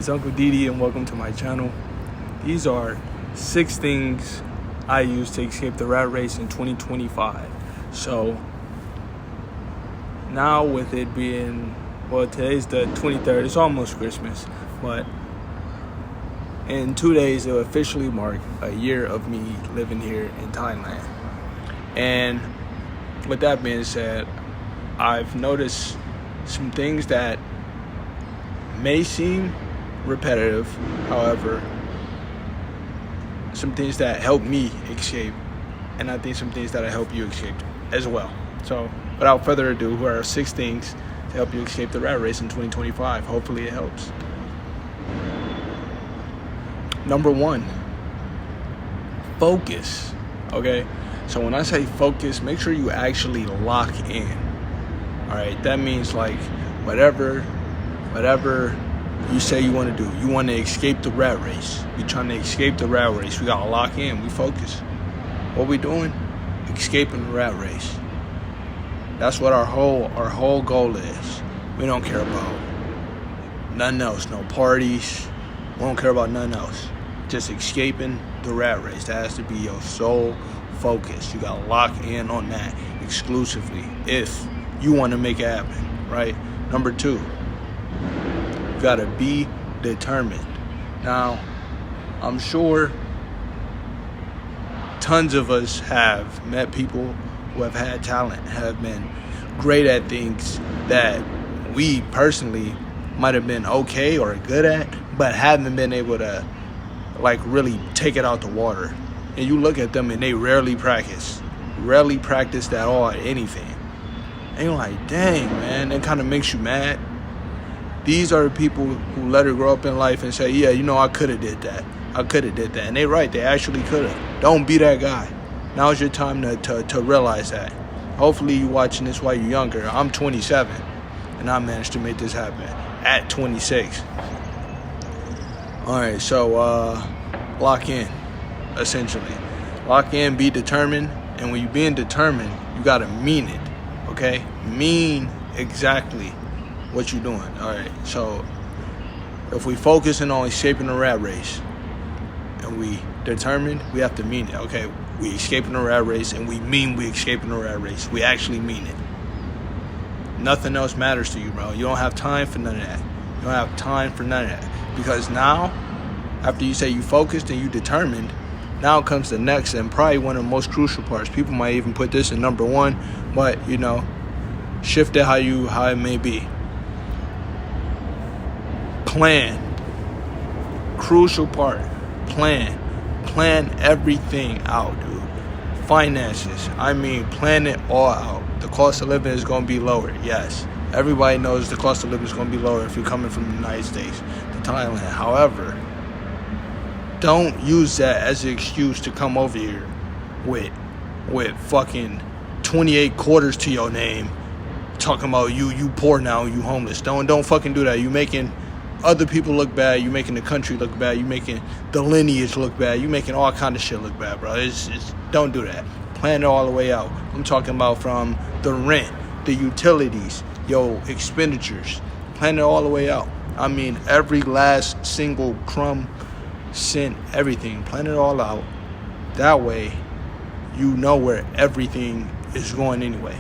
It's Uncle Didi and welcome to my channel. These are 6 things I use to escape the rat race in 2025. So now with it being, well, today's the 23rd, it's almost Christmas, but in 2 days it'll officially mark a year of me living here in Thailand. And with that being said, I've noticed some things that may seem repetitive, however, some things that help me escape, and I think some things that help you escape as well. So without further ado, here are 6 things to help you escape the rat race in 2025. Hopefully it helps. Number 1, focus. Okay, so when I say focus, make sure you actually lock in. All right, that means like whatever you say you want to do. You want to escape the rat race. We're trying to escape the rat race. We got to lock in. We focus. What we doing? Escaping the rat race. That's what our whole goal is. We don't care about nothing else. No parties. We don't care about nothing else. Just escaping the rat race. That has to be your sole focus. You got to lock in on that exclusively if you want to make it happen, right? Number 2. You gotta be determined. Now, I'm sure tons of us have met people who have had talent, have been great at things that we personally might have been okay or good at, but haven't been able to like really take it out the water. And you look at them and they rarely practiced at all at anything. And you're like, dang, man, that kind of makes you mad. These are the people who let her grow up in life and say, yeah, you know, I could have did that. And they're right. They actually could have. Don't be that guy. Now's your time to realize that. Hopefully you're watching this while you're younger. I'm 27, and I managed to make this happen at 26. All right, so lock in, essentially. Lock in, be determined. And when you're being determined, you got to mean it, okay? Mean exactly what you doing. All right, so if we focusing on escaping the rat race and we determined, we have to mean it. Okay, we escaping the rat race and we mean we escaping the rat race. We actually mean it. Nothing else matters to you, bro. You don't have time for none of that. You don't have time for none of that, because now after you say you focused and you determined, now comes the next and probably one of the most crucial parts. People might even put this in number 1, but you know, shift it how it may be. Plan. Crucial part. Plan everything out, dude. Finances. I mean, plan it all out. The cost of living is going to be lower. Yes. Everybody knows the cost of living is going to be lower if you're coming from the United States to Thailand. However, don't use that as an excuse to come over here with fucking 28 quarters to your name, talking about you poor now, you homeless. Don't fucking do that. You making other people look bad. You making the country look bad. You making the lineage look bad. You making all kind of shit look bad, bro. It's don't do that. Plan it all the way out. I'm talking about from the rent, the utilities, your expenditures. Plan it all the way out. I mean, every last single crumb, cent, everything. Plan it all out. That way, you know where everything is going anyway.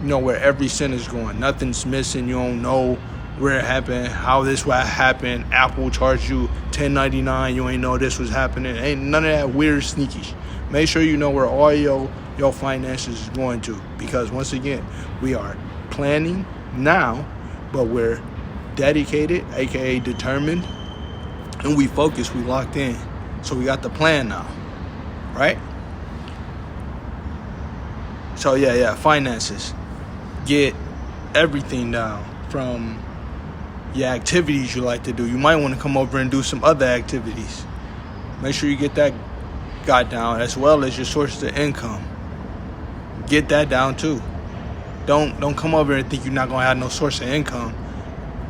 You know where every cent is going. Nothing's missing. You don't know where it happened, how this will happen. Apple charged you $10.99. You ain't know this was happening. Ain't none of that weird sneaky. Make sure you know where all your finances is going to, because once again, we are planning now, but we're dedicated, aka determined, and we focused, we locked in. So we got the plan now, right? So yeah, finances. Get everything down from your activities you like to do. You might want to come over and do some other activities. Make sure you get that got down, as well as your sources of income. Get that down too. Don't come over and think you're not gonna have no source of income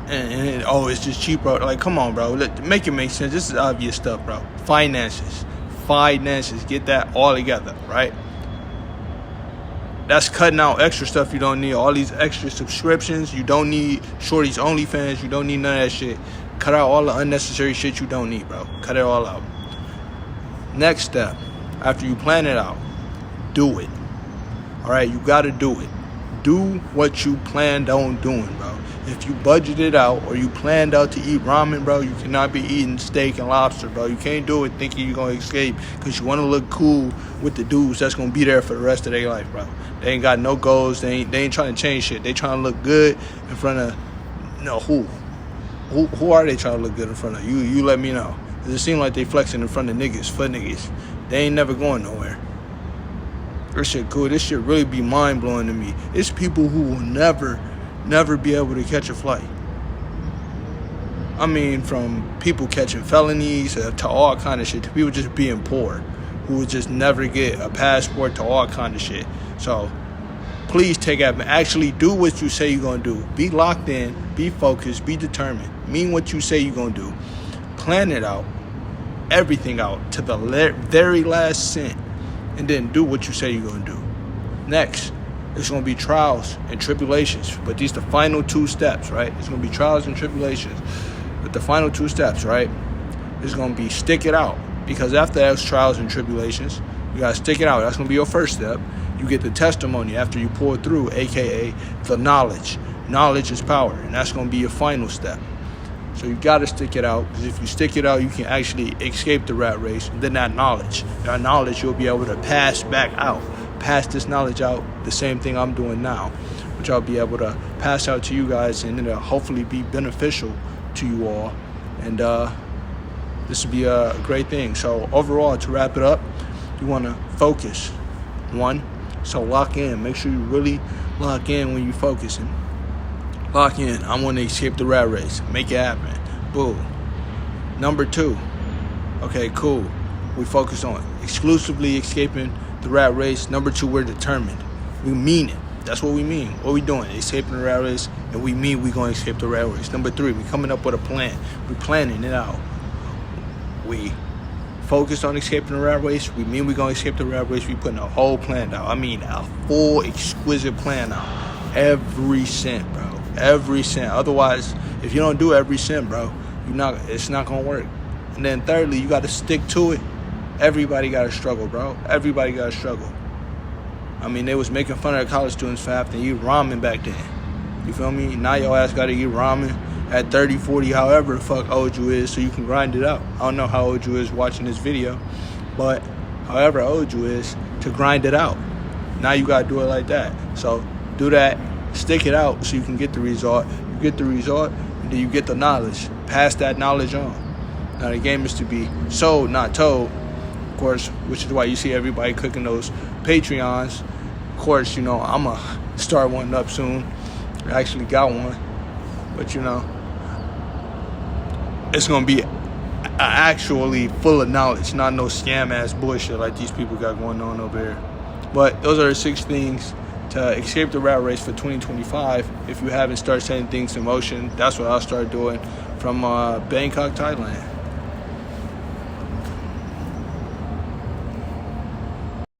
and it's just cheap, bro. Like, come on, bro. Make it make sense. This is obvious stuff, bro. Finances. Get that all together, right? That's cutting out extra stuff you don't need. All these extra subscriptions. You don't need Shorty's OnlyFans. You don't need none of that shit. Cut out all the unnecessary shit you don't need, bro. Cut it all out. Next step, after you plan it out, do it. All right, you got to do it. Do what you planned on doing, bro. If you budgeted out or you planned out to eat ramen, bro, you cannot be eating steak and lobster, bro. You can't do it thinking you're going to escape because you want to look cool with the dudes that's going to be there for the rest of their life, bro. They ain't got no goals. They ain't trying to change shit. They trying to look good in front of, who? Who are they trying to look good in front of? You let me know. Does it seem like they flexing in front of niggas, for niggas? They ain't never going nowhere. This shit cool. This shit really be mind-blowing to me. It's people who will never be able to catch a flight. I mean, from people catching felonies to all kind of shit, to people just being poor, who would just never get a passport, to all kind of shit. So, please take action. Actually do what you say you're going to do. Be locked in, be focused, be determined. Mean what you say you're going to do. Plan it out, everything out, to the very last cent, and then do what you say you're going to do. Next, it's going to be trials and tribulations. But these are the final two steps, right? It's going to be trials and tribulations. But the final two steps, right, is going to be stick it out. Because after those trials and tribulations, you got to stick it out. That's going to be your first step. You get the testimony after you pull through, a.k.a. the knowledge. Knowledge is power, and that's going to be your final step. So you got to stick it out, because if you stick it out, you can actually escape the rat race. And then that knowledge you'll be able to pass back out. Pass this knowledge out, the same thing I'm doing now, which I'll be able to pass out to you guys, and it'll hopefully be beneficial to you all. And this will be a great thing. So overall, to wrap it up, you want to focus. One, so lock in. Make sure you really lock in when you're focusing. Lock in. I want to escape the rat race. Make it happen. Boom. Number two. Okay, cool. We focus on exclusively escaping the rat race. Number two, we're determined. We mean it. That's what we mean. What we doing? Escaping the rat race, and we mean we going to escape the rat race. Number three, we coming up with a plan. We planning it out. We focus on escaping the rat race. We mean we going to escape the rat race. We putting a whole plan out. I mean, a full, exquisite plan out. Every cent, bro. Every cent. Otherwise, if you don't do every cent, bro, it's not going to work. And then thirdly, you got to stick to it. Everybody got to struggle, bro. Everybody got to struggle. I mean, they was making fun of the college students for having to eat ramen back then. You feel me? Now your ass got to eat ramen at 30, 40, however the fuck old you is, so you can grind it out. I don't know how old you is watching this video, but however old you is, to grind it out. Now you got to do it like that. So do that. Stick it out so you can get the result. You get the result, and then you get the knowledge. Pass that knowledge on. Now the game is to be sold, not told. Of course, which is why you see everybody cooking those Patreons. Of course, I'm going to start one up soon. I actually got one. But, it's going to be actually full of knowledge, not no scam-ass bullshit like these people got going on over here. But those are the 6 things to escape the rat race for 2025. If you haven't started setting things in motion, that's what I'll start doing from Bangkok, Thailand.